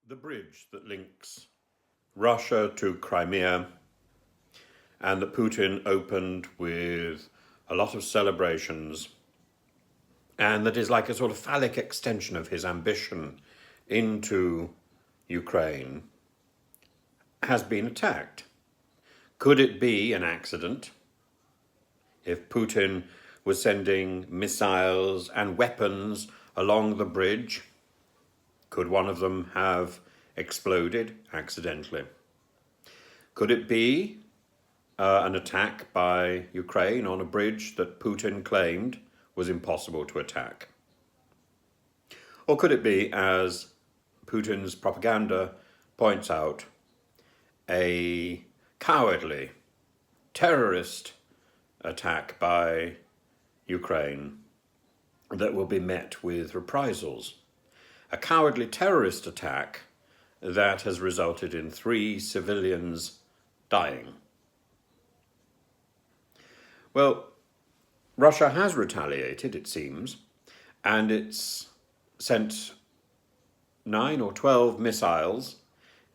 The bridge that links Russia to Crimea and that Putin opened with a lot of celebrations, and that is like a sort of phallic extension of his ambition into Ukraine, has been attacked. Could it be an accident? If Putin was sending missiles and weapons along the bridge, could one of them have exploded accidentally? Could it be an attack by Ukraine on a bridge that Putin claimed was impossible to attack? Or could it be, as Putin's propaganda points out, a cowardly terrorist attack by Ukraine that will be met with reprisals? A cowardly terrorist attack that has resulted in 3 civilians dying. Well, Russia has retaliated, it seems, and it's sent 9 or 12 missiles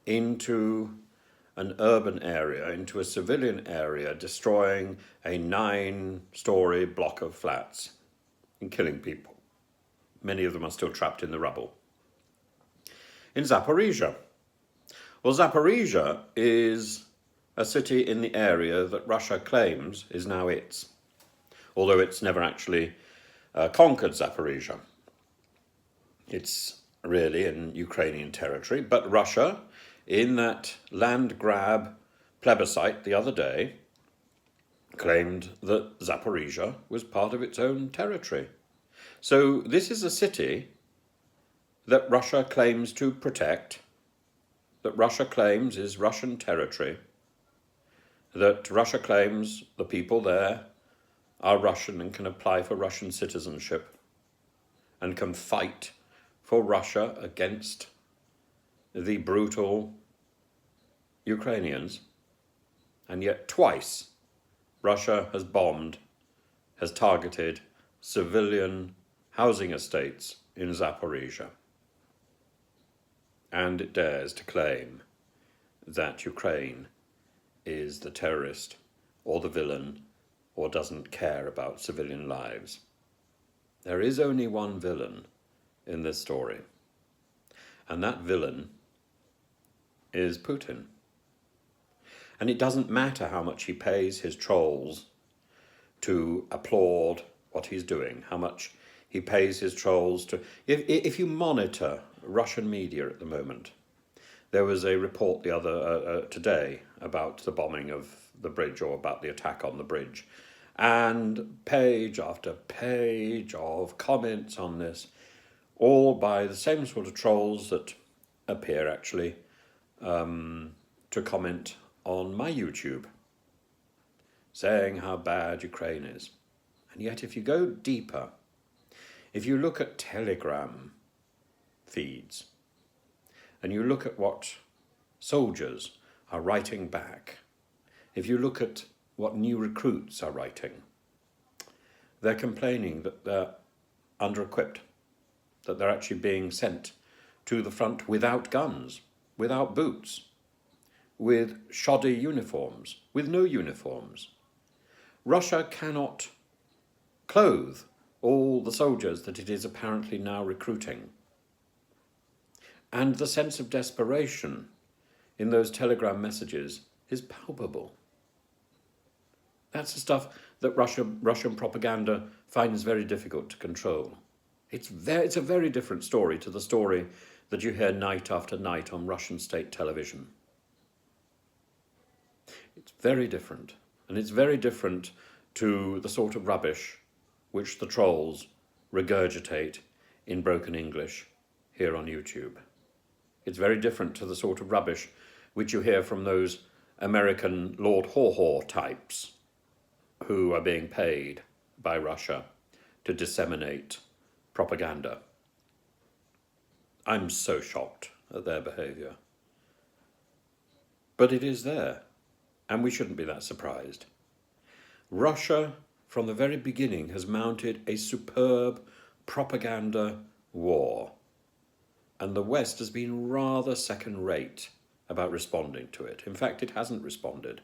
into an urban area, into a civilian area, destroying a 9-story block of flats and killing people. Many of them are still trapped in the rubble. In Zaporizhia. Well, Zaporizhia is a city in the area that Russia claims is now its, although it's never actually conquered Zaporizhia. It's really in Ukrainian territory, but Russia, in that land grab plebiscite the other day, claimed that Zaporizhia was part of its own territory. So this is a city that Russia claims to protect, that Russia claims is Russian territory, that Russia claims the people there are Russian and can apply for Russian citizenship and can fight for Russia against the brutal Ukrainians. And yet twice Russia has bombed, has targeted civilian housing estates in Zaporizhia. And it dares to claim that Ukraine is the terrorist or the villain or doesn't care about civilian lives. There is only one villain in this story, and that villain is Putin. And it doesn't matter how much he pays his trolls to applaud what he's doing, how much he pays his trolls to... If you monitor Russian media at the moment, there was a report the other today about the bombing of the bridge, or about the attack on the bridge, and page after page of comments on this, all by the same sort of trolls that appear actually to comment on my YouTube, saying how bad Ukraine is. And yet if you go deeper, if you look at Telegram feeds, and you look at what soldiers are writing back, if you look at what new recruits are writing, they're complaining that they're under-equipped, that they're actually being sent to the front without guns, without boots, with shoddy uniforms, with no uniforms. Russia cannot clothe all the soldiers that it is apparently now recruiting. And the sense of desperation in those Telegram messages is palpable. That's the stuff that Russian propaganda finds very difficult to control. It's a very different story to the story that you hear night after night on Russian state television. It's very different, and it's very different to the sort of rubbish which the trolls regurgitate in broken English here on YouTube. It's very different to the sort of rubbish which you hear from those American Lord Haw-Haw types who are being paid by Russia to disseminate propaganda. I'm so shocked at their behaviour. But it is there, and we shouldn't be that surprised. Russia, from the very beginning, has mounted a superb propaganda war And the West has been rather second-rate about responding to it. In fact, it hasn't responded.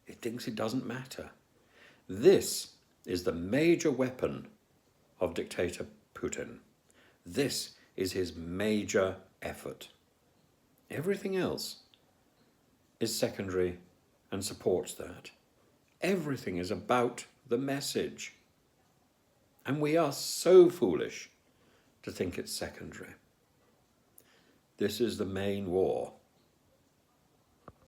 It thinks it doesn't matter. This is the major weapon of dictator Putin. This is his major effort. Everything else is secondary and supports that. Everything is about the message. And we are so foolish to think it's secondary. This is the main war